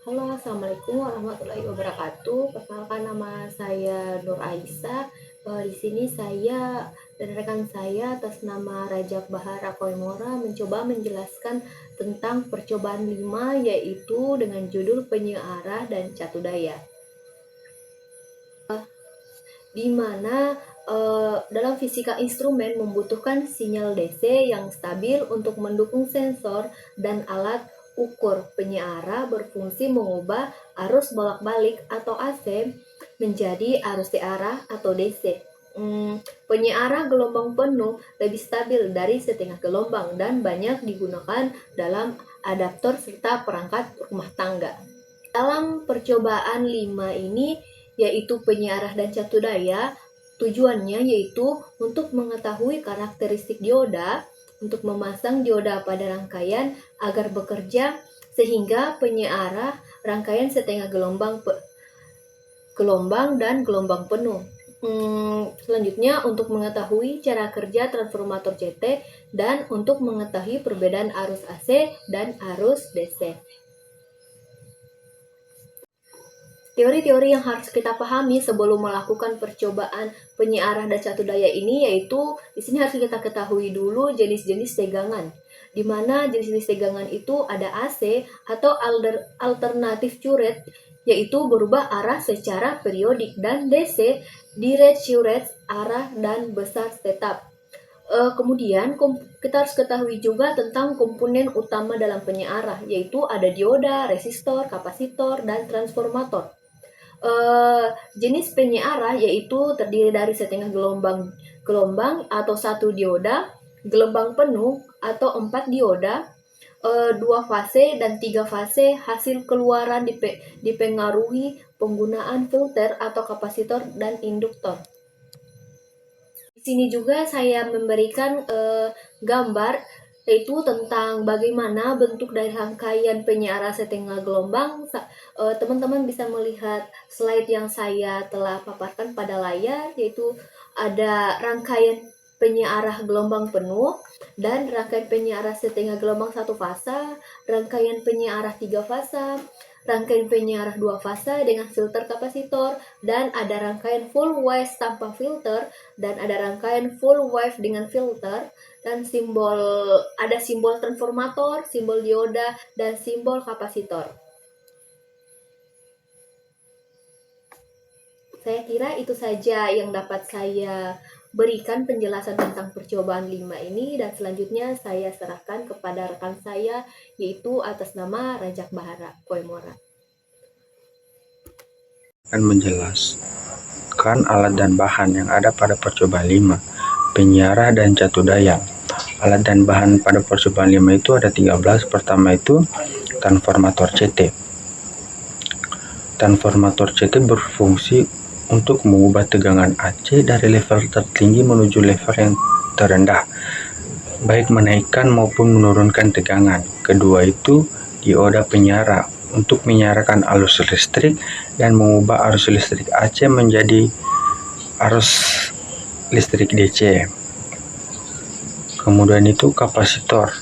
Halo, Assalamualaikum warahmatullahi wabarakatuh. Perkenalkan nama saya Nur Aisyah. Di sini saya dan rekan saya atas nama Rajab Bahara Koimora mencoba menjelaskan tentang percobaan 5 yaitu dengan judul penyiarah dan catudaya. Di mana dalam fisika instrumen membutuhkan sinyal DC yang stabil untuk mendukung sensor dan alat ukur penyiarah berfungsi mengubah arus bolak-balik atau AC menjadi arus searah atau DC. Penyiarah gelombang penuh lebih stabil dari setengah gelombang dan banyak digunakan dalam adaptor serta perangkat rumah tangga. Dalam percobaan 5 ini, yaitu penyiarah dan catudaya, tujuannya yaitu untuk mengetahui karakteristik dioda, untuk memasang dioda pada rangkaian agar bekerja sehingga penyiarah rangkaian setengah gelombang dan gelombang penuh. Selanjutnya untuk mengetahui cara kerja transformator CT dan untuk mengetahui perbedaan arus AC dan arus DC. Teori-teori yang harus kita pahami sebelum melakukan percobaan penyiarah dan catudaya ini yaitu di sini harus kita ketahui dulu jenis-jenis tegangan. Di mana jenis-jenis tegangan itu ada AC atau alternatif current yaitu berubah arah secara periodik dan DC direct current arah dan besar tetap. Kemudian kita harus ketahui juga tentang komponen utama dalam penyiarah yaitu ada dioda, resistor, kapasitor, dan transformator. Jenis penyiarah yaitu terdiri dari setengah gelombang atau satu dioda, gelombang penuh atau 4 dioda, 2 fase dan 3 fase. Hasil keluaran dipengaruhi penggunaan filter atau kapasitor dan induktor. Di sini juga saya memberikan gambar yaitu tentang bagaimana bentuk dari rangkaian penyiarah setengah gelombang. Teman-teman bisa melihat slide yang saya telah paparkan pada layar, yaitu ada rangkaian penyiarah gelombang penuh dan rangkaian penyiarah setengah gelombang 1 fasa, rangkaian penyiarah 3 fasa, rangkaian penyiarah 2 fasa dengan filter kapasitor, dan ada rangkaian full wave tanpa filter, dan ada rangkaian full wave dengan filter, dan ada simbol transformator, simbol dioda, dan simbol kapasitor. Saya kira itu saja yang dapat saya berikan penjelasan tentang percobaan 5 ini, dan selanjutnya saya serahkan kepada rekan saya yaitu atas nama Rajab Bahara Koimora. Akan menjelaskan alat dan bahan yang ada pada percobaan 5, penyiarah dan catudaya. Alat dan bahan pada percobaan 5 itu ada 13. Pertama itu transformator CT. Transformator CT berfungsi untuk mengubah tegangan AC dari level tertinggi menuju level yang terendah, baik menaikkan maupun menurunkan tegangan. Kedua itu dioda penyiarah untuk menyiarkan arus listrik dan mengubah arus listrik AC menjadi arus listrik DC. Kemudian itu kapasitor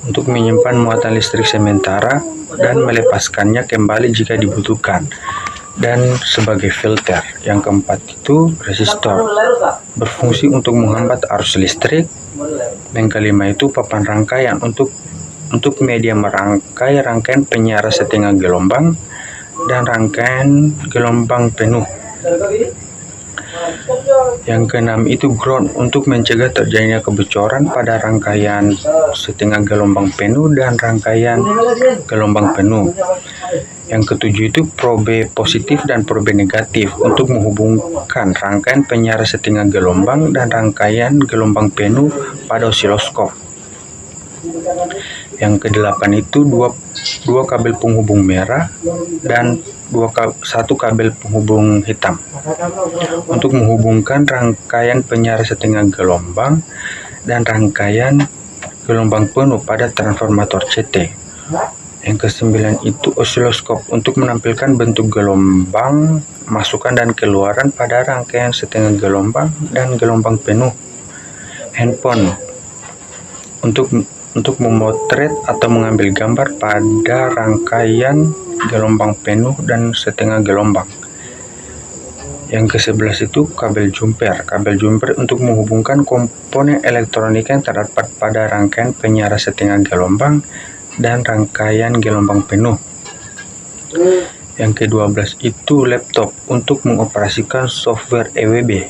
untuk menyimpan muatan listrik sementara dan melepaskannya kembali jika dibutuhkan. Dan sebagai filter. Yang keempat itu resistor, berfungsi untuk menghambat arus listrik. Yang kelima itu papan rangkaian untuk media merangkai rangkaian penyiarah setengah gelombang dan rangkaian gelombang penuh. Yang keenam itu ground untuk mencegah terjadinya kebocoran pada rangkaian setengah gelombang penuh dan rangkaian gelombang penuh. Yang ketujuh itu probe positif dan probe negatif untuk menghubungkan rangkaian penyiarah setengah gelombang dan rangkaian gelombang penuh pada osiloskop. Yang kedelapan itu dua kabel penghubung merah dan satu kabel penghubung hitam untuk menghubungkan rangkaian penyiarah setengah gelombang dan rangkaian gelombang penuh pada transformator CT. Yang kesembilan itu osiloskop untuk menampilkan bentuk gelombang masukan dan keluaran pada rangkaian setengah gelombang dan gelombang penuh. Handphone untuk untuk memotret atau mengambil gambar pada rangkaian gelombang penuh dan setengah gelombang. Yang ke-11 itu kabel jumper. Kabel jumper untuk menghubungkan komponen elektronika yang terdapat pada rangkaian penyiar setengah gelombang dan rangkaian gelombang penuh. Yang ke-12 itu laptop untuk mengoperasikan software EWB.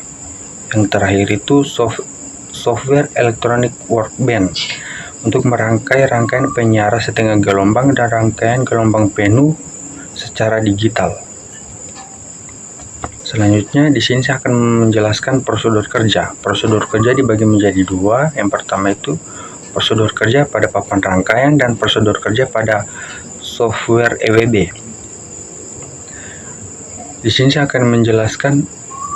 Yang terakhir itu software Electronic Workbench untuk merangkai rangkaian penyiar setengah gelombang dan rangkaian gelombang penuh secara digital. Selanjutnya di sini saya akan menjelaskan prosedur kerja. Prosedur kerja dibagi menjadi dua. Yang pertama itu prosedur kerja pada papan rangkaian dan prosedur kerja pada software EWB. Di sini saya akan menjelaskan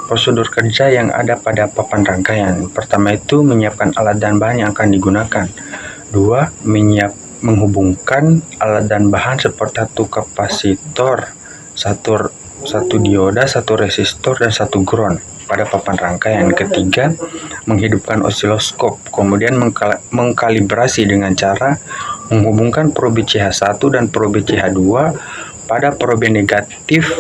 prosedur kerja yang ada pada papan rangkaian. Pertama itu menyiapkan alat dan bahan yang akan digunakan. Dua, menghubungkan alat dan bahan seperti satu kapasitor, satu dioda, satu resistor, dan satu ground pada papan rangkaian. Ketiga, menghidupkan osiloskop, kemudian mengkalibrasi dengan cara menghubungkan probe CH1 dan probe CH2 pada probe negatif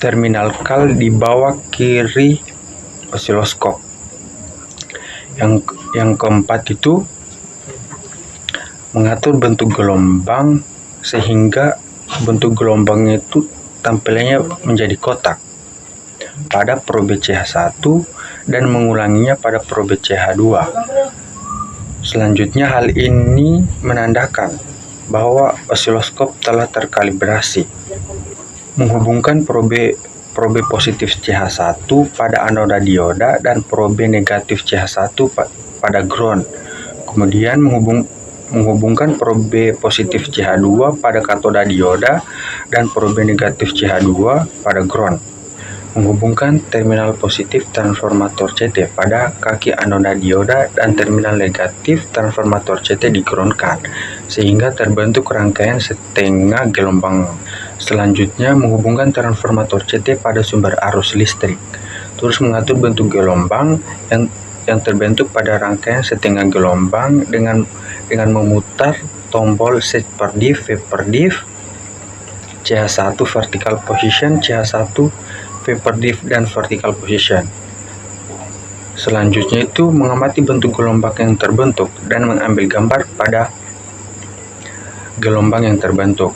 terminal kal di bawah kiri osiloskop. Yang keempat itu mengatur bentuk gelombang sehingga bentuk gelombangnya itu tampilannya menjadi kotak pada probe CH1 dan mengulanginya pada probe CH2. Selanjutnya hal ini menandakan bahwa osiloskop telah terkalibrasi. Menghubungkan probe positif CH1 pada anoda dioda dan probe negatif CH1 pada ground. Kemudian menghubungkan probe positif CH2 pada katoda dioda dan probe negatif CH2 pada ground. Menghubungkan terminal positif transformator CT pada kaki anoda dioda dan terminal negatif transformator CT digroundkan sehingga terbentuk rangkaian setengah gelombang. Selanjutnya menghubungkan transformator CT pada sumber arus listrik. Terus mengatur bentuk gelombang yang terbentuk pada rangkaian setengah gelombang dengan memutar tombol set per div, V per div, CH1 vertical position, CH1 V per div, dan vertical position. Selanjutnya itu mengamati bentuk gelombang yang terbentuk dan mengambil gambar pada gelombang yang terbentuk.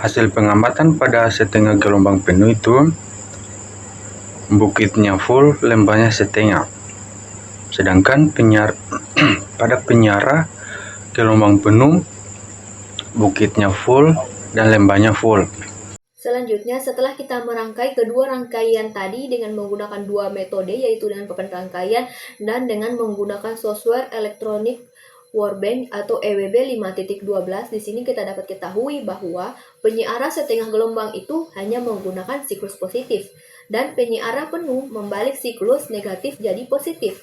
Hasil pengamatan pada setengah gelombang penuh itu bukitnya full, lembahnya setengah. Sedangkan pada penyiar gelombang penuh bukitnya full dan lembahnya full. Selanjutnya, setelah kita merangkai kedua rangkaian tadi dengan menggunakan dua metode, yaitu dengan papan rangkaian dan dengan menggunakan software Electronic Workbench atau EWB 5.12, di sini kita dapat ketahui bahwa penyiar setengah gelombang itu hanya menggunakan siklus positif dan penyiar penuh membalik siklus negatif jadi positif.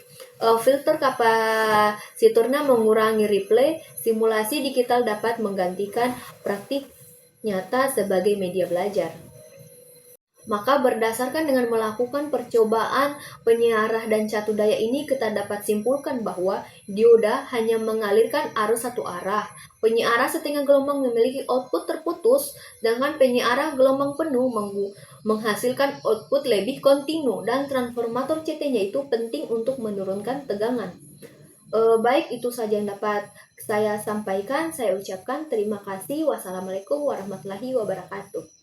Filter kapasitornya mengurangi replay, simulasi digital dapat menggantikan praktik nyata sebagai media belajar. Maka berdasarkan dengan melakukan percobaan penyiarah dan catu daya ini, kita dapat simpulkan bahwa dioda hanya mengalirkan arus satu arah. Penyiarah setengah gelombang memiliki output terputus, dengan penyiarah gelombang penuh menghasilkan output lebih kontinu, dan transformator CT-nya itu penting untuk menurunkan tegangan. Baik, itu saja yang dapat saya sampaikan. Saya ucapkan terima kasih. Wassalamualaikum warahmatullahi wabarakatuh.